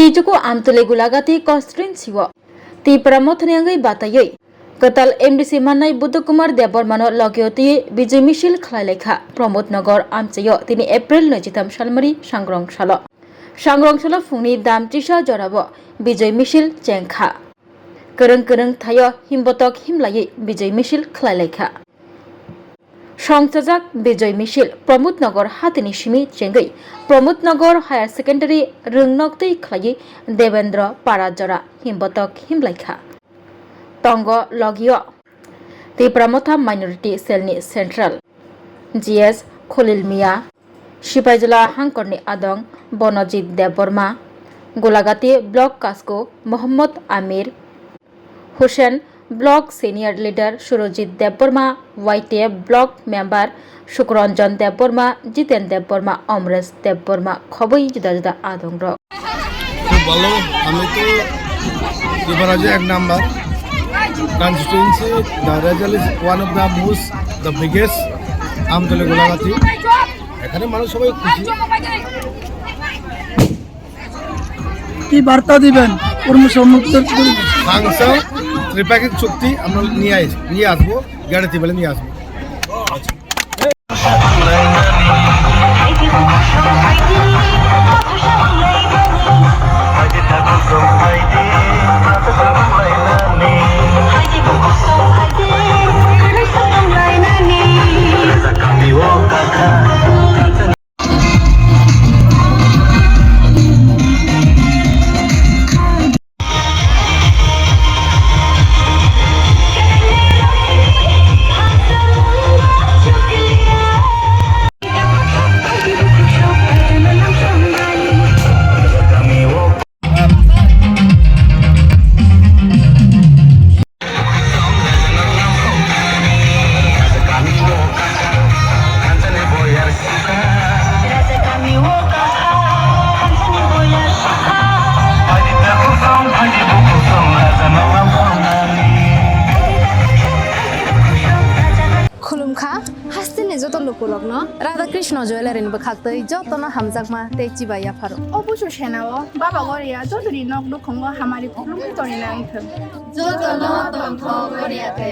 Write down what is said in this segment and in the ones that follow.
Tijuku amtule gulagati constituency ti pramothniangai batayoi Katal MDC Manai Buddhakumar Debormano Logioti Bijay Misil Khlailekha Pramod Nagar Amchayo Tini April Najitam Shalmari Sangrong Salo Fungni Dam Trisha Jorabo Bijay Misil Chengkha Kereng Thayo Himbotok Himlayi Bijay Misil Khlailekha Songchajak Bijay Misil Pramod Nagar Hatini Shimi Chengai Pramod Nagar Higher Secondary Rungnoktei Khlayi Devendra Parajara Himbotok Himlaikha Tongo Logio The Pramotha Minority Selni Central GS Kholil Mia Shipajula Hankorni Adong Bonojit Deborma Golagati Block Kasko Mohammad Amir Hussein Block Senior Leader Surojit Deborma YTF Block Member Shukranjan Deborma Jiten Deborma Omres Deborma Khoboi juda juda adong ro ভালো আমি তো এবার আছে এক number constituency. The result is one of the most, the biggest. আমতলে গোলাগাতি এখানে মানুষ সবাই খুশি। কি বার্তা দিবেন কর্মী সম্মুখদের সাংসদ ত্রিপাক্ষিক চুক্তি আমরা নিয়ে আসবো গ্যারান্টি বলে নিয়ে আসবো। রাধাকৃষ্ণ জুয়েলারিন বখাতই যতনা হামজাকমা তেচি বাইয়া ফারো অবশ্য সেনাও বাবা গরিয়া যতরি নক দুখঙ্গ হামারি কুলুমি তরি না আইথ যতনা তন্থ গরিয়াতে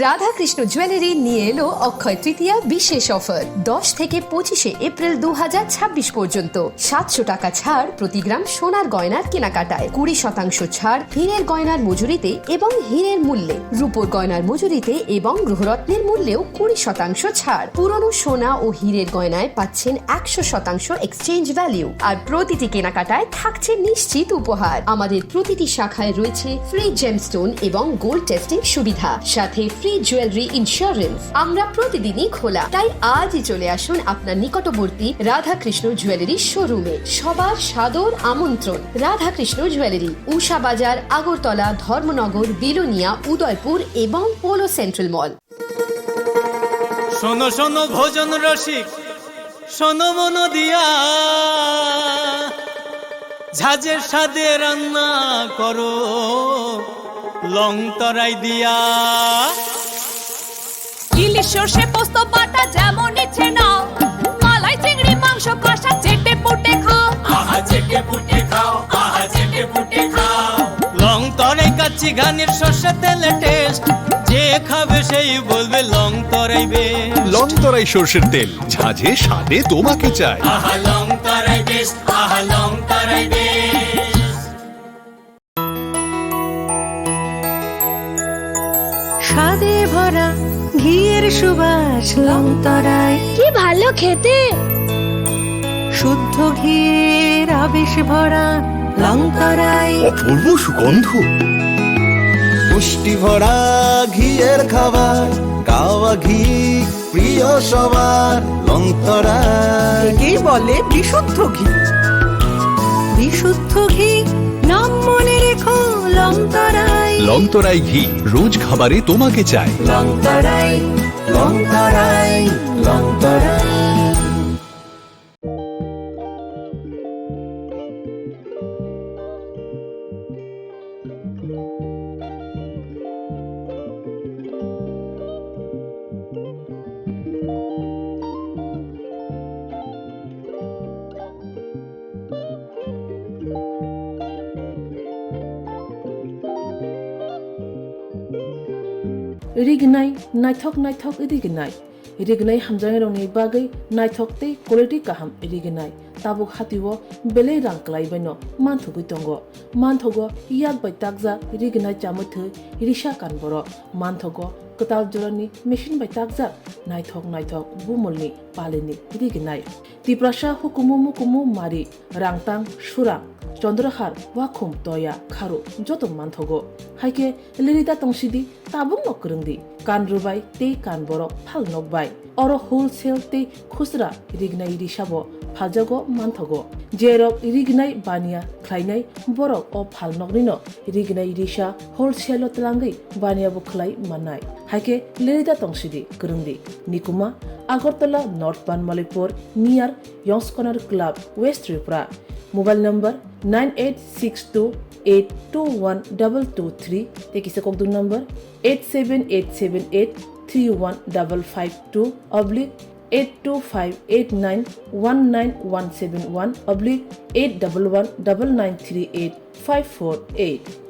রাধাকৃষ্ণ জুয়েলারি নিয়ে এলো অক্ষয় তৃতীয়া বিশেষ অফার 10 থেকে 25 এপ্রিল 2026 পর্যন্ত 700 টাকা ছাড় প্রতি গ্রাম সোনার গয়নার কেনাকাটায় 20% ছাড় হীরের গয়নার মজুরিতে এবং হীরের মূল্যে রূপোর গয়নার মজুরিতে এবং গ্রহরত্নের মূল্যেও 20% ছাড় পুরনো সোনা ও হীরের গয়নায় পাচ্ছেন 100% এক্সচেঞ্জ ভ্যালু আর প্রতিটি কেনাকাটায় থাকছে নিশ্চিত উপহার আমাদের প্রতিটি শাখায় রয়েছে ফ্রি জেমস্টোন এবং গোল্ড টেস্টিং সুবিধা সাথে ফ্রি জুয়েলারি ইন্স্যুরেন্স আমরা প্রতিদিনই খোলা তাই আজই চলে আসুন আপনার নিকটবর্তী রাধাকৃষ্ণ জুয়েলারি শোরুমে সবার সাদর আমন্ত্রণ রাধাকৃষ্ণ জুয়েলারি উষা বাজার আগরতলা ধর্মনগর বিলোনিয়া উদয়পুর এবং পোলো সেন্ট্রাল মল শোনো শোনো ভোজন রসিক শোনো মন দিয়া ঝাঁঝের সাদে রান্না করো লং তরাই দিয়া ইলিশ সর্ষে পোস্ত বাটা যেমন ইচ্ছে নাও মালাই চিংড়ি মাংস কষা চেটে পুটে খাও আহা চেটে পুটে খাও আহা চেটে পুটে খাও লং তরাই কাচ্চি ঘানির সর্ষে তেলে টেস্ট যে খাবে সেই বলবে লং তরাই বেশ লং তরাই সর্ষের তেল ঝাঁঝে স্বাদে তোমাকে চাই আহা লং তরাই বেশ আহা লং তরাই বেশ স্বাদে ভরা ঘিয়ের সুবাস লং তরাই কি ভালো খেতে শুদ্ধ ঘিয়ের আবেশ ভরা লং তরাই অপূর্ব সুগন্ধ পুষ্টি ভরা ঘিয়ের খাবার কাওয়া ঘি প্রিয় সবার লং তরাই একেই বলে বিশুদ্ধ ঘি বিশুদ্ধ ঘি নাম মনে রেখো লং তরাই লং তরাই ঘি রোজ খাবারে তোমাকে চাই লং তরাই লং তরাই লং তরাই रिगनाय नायथक नायथक रिगनाय रिगनाय हामजानाय रंनि बागै नायथक तै क्वालिटी गाहाम रिगनाय ताबुक हातिवो बेले रांक्लायबायनो मानथुगै दंग मानथगो याक बाय ताकजा रिगनाय चामथो रिसा कानबरो मानथगो कताल जरानि मेशिन बाय ताकजा नायथक नायथक बुमलनि पालिनि रिगनाय तिप्रासा हुकुमु मुकुमु मारि रांतां सुरा चंद्रहार वाखुम तया खारु जतो मानथगो हाइके लिरिदा तंसिदि ताबुक नकरंदि कान रुबाय ते कान बरो फाल नकबाय अरो होलसेल ते खुसरा रिगनाय रिसाबो फालजागो मानथगो जेरक रिगनाय बानिया ख्लायनाय बरक अ फाल नकनिनो रिगनाय रिसा होलसेल तलांगै बानियाबो ख्लाय मानाय हाइके लिरिदा तंसिदि करंदि निकुमा Agartala north Banamalipur near young's corner club west Tripura mobile number 9862821223 ते किसे कोक दूर नंबर 8787831/8258919171/811993854 8